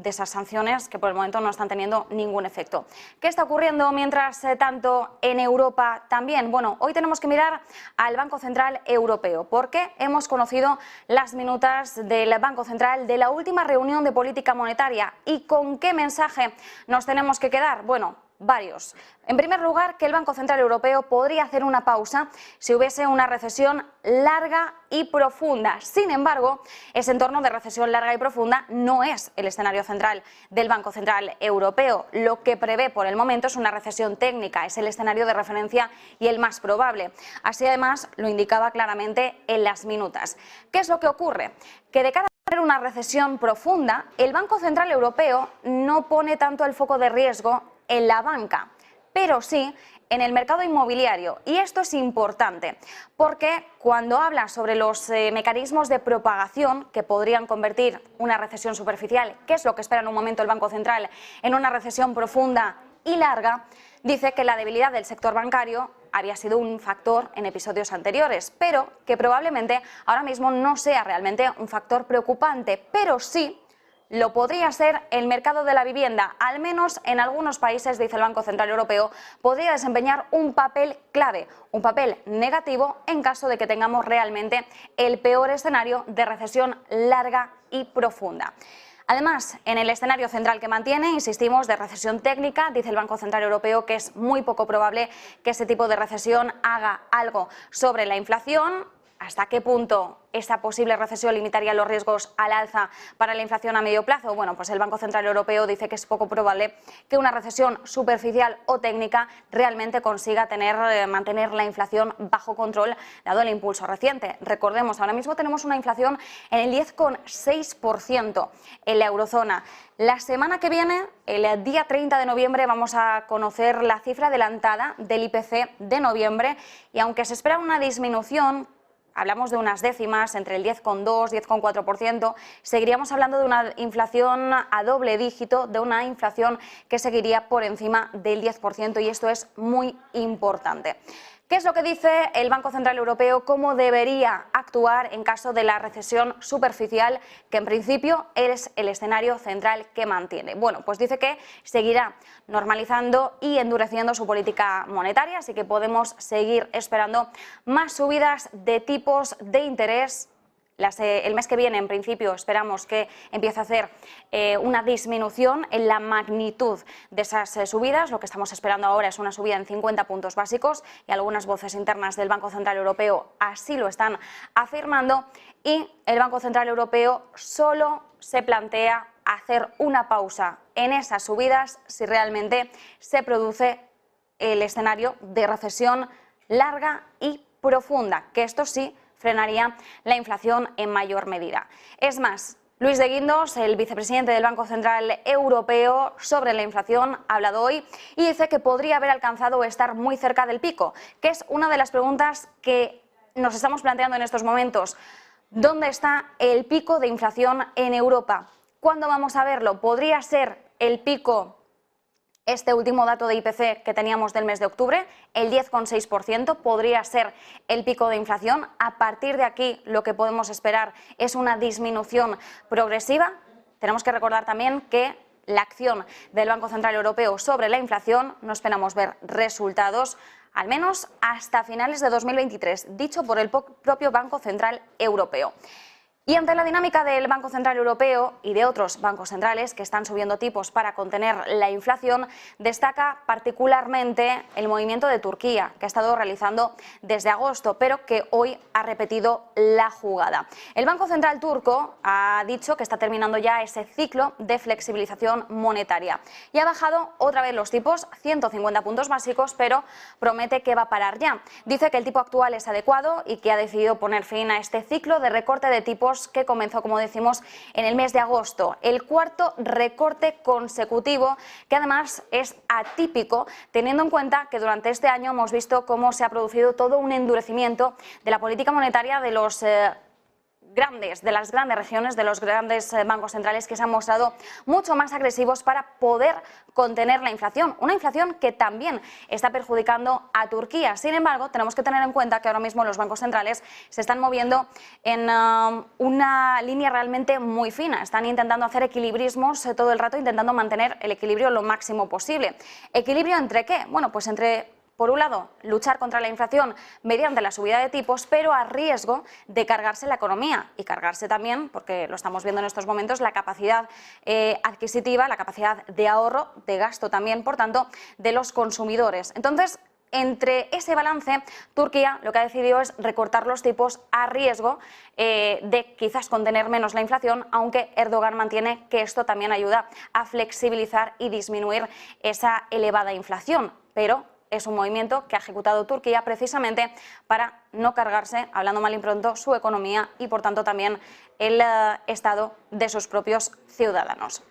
de esas sanciones que por el momento no están teniendo ningún efecto. ¿Qué está ocurriendo mientras tanto en Europa también? Bueno, hoy tenemos que mirar al Banco Central Europeo porque hemos conocido las minutas del Banco Central de la última reunión de política monetaria. ¿Y con qué mensaje nos tenemos que quedar? Bueno, varios. En primer lugar, que el Banco Central Europeo podría hacer una pausa si hubiese una recesión larga y profunda. Sin embargo, ese entorno de recesión larga y profunda no es el escenario central del Banco Central Europeo. Lo que prevé por el momento es una recesión técnica, es el escenario de referencia y el más probable. Así además lo indicaba claramente en las minutas. ¿Qué es lo que ocurre? Que de cara a una recesión profunda, el Banco Central Europeo no pone tanto el foco de riesgo en la banca, pero sí en el mercado inmobiliario. Y esto es importante porque cuando habla sobre los mecanismos de propagación que podrían convertir una recesión superficial, que es lo que espera en un momento el Banco Central, en una recesión profunda y larga, dice que la debilidad del sector bancario había sido un factor en episodios anteriores, pero que probablemente ahora mismo no sea realmente un factor preocupante, pero sí lo podría ser el mercado de la vivienda. Al menos en algunos países, dice el Banco Central Europeo, podría desempeñar un papel clave, un papel negativo en caso de que tengamos realmente el peor escenario de recesión larga y profunda. Además, en el escenario central que mantiene, insistimos, de recesión técnica, dice el Banco Central Europeo que es muy poco probable que ese tipo de recesión haga algo sobre la inflación. ¿Hasta qué punto esta posible recesión limitaría los riesgos al alza para la inflación a medio plazo? Bueno, pues el Banco Central Europeo dice que es poco probable que una recesión superficial o técnica realmente consiga mantener la inflación bajo control, dado el impulso reciente. Recordemos, ahora mismo tenemos una inflación en el 10,6% en la eurozona. La semana que viene, el día 30 de noviembre, vamos a conocer la cifra adelantada del IPC de noviembre y aunque se espera una disminución, hablamos de unas décimas, entre el 10,2 y 10,4%, seguiríamos hablando de una inflación a doble dígito, de una inflación que seguiría por encima del 10% y esto es muy importante. ¿Qué es lo que dice el Banco Central Europeo? ¿Cómo debería actuar en caso de la recesión superficial, que en principio es el escenario central que mantiene? Bueno, pues dice que seguirá normalizando y endureciendo su política monetaria, así que podemos seguir esperando más subidas de tipos de interés. El mes que viene, en principio, esperamos que empiece a hacer una disminución en la magnitud de esas subidas. Lo que estamos esperando ahora es una subida en 50 puntos básicos y algunas voces internas del Banco Central Europeo así lo están afirmando. Y el Banco Central Europeo solo se plantea hacer una pausa en esas subidas si realmente se produce el escenario de recesión larga y profunda, que esto sí frenaría la inflación en mayor medida. Es más, Luis de Guindos, el vicepresidente del Banco Central Europeo, sobre la inflación ha hablado hoy y dice que podría haber alcanzado o estar muy cerca del pico, que es una de las preguntas que nos estamos planteando en estos momentos. ¿Dónde está el pico de inflación en Europa? ¿Cuándo vamos a verlo? ¿Podría ser el pico este último dato de IPC que teníamos del mes de octubre, el 10,6%, podría ser el pico de inflación? A partir de aquí lo que podemos esperar es una disminución progresiva. Tenemos que recordar también que la acción del Banco Central Europeo sobre la inflación no esperamos ver resultados al menos hasta finales de 2023, dicho por el propio Banco Central Europeo. Y ante la dinámica del Banco Central Europeo y de otros bancos centrales que están subiendo tipos para contener la inflación, destaca particularmente el movimiento de Turquía, que ha estado realizando desde agosto, pero que hoy ha repetido la jugada. El Banco Central turco ha dicho que está terminando ya ese ciclo de flexibilización monetaria y ha bajado otra vez los tipos, 150 puntos básicos, pero promete que va a parar ya. Dice que el tipo actual es adecuado y que ha decidido poner fin a este ciclo de recorte de tipos que comenzó, como decimos, en el mes de agosto. El cuarto recorte consecutivo, que además es atípico, teniendo en cuenta que durante este año hemos visto cómo se ha producido todo un endurecimiento de la política monetaria de de las grandes regiones, de los grandes bancos centrales que se han mostrado mucho más agresivos para poder contener la inflación. Una inflación que también está perjudicando a Turquía. Sin embargo, tenemos que tener en cuenta que ahora mismo los bancos centrales se están moviendo en una línea realmente muy fina. Están intentando hacer equilibrismos todo el rato, intentando mantener el equilibrio lo máximo posible. ¿Equilibrio entre qué? Bueno, pues entre, por un lado, luchar contra la inflación mediante la subida de tipos, pero a riesgo de cargarse la economía y cargarse también, porque lo estamos viendo en estos momentos, la capacidad adquisitiva, la capacidad de ahorro, de gasto también, por tanto, de los consumidores. Entonces, entre ese balance, Turquía lo que ha decidido es recortar los tipos a riesgo de quizás contener menos la inflación, aunque Erdogan mantiene que esto también ayuda a flexibilizar y disminuir esa elevada inflación, pero es un movimiento que ha ejecutado Turquía precisamente para no cargarse, hablando mal y pronto, su economía y por tanto también el estado de sus propios ciudadanos.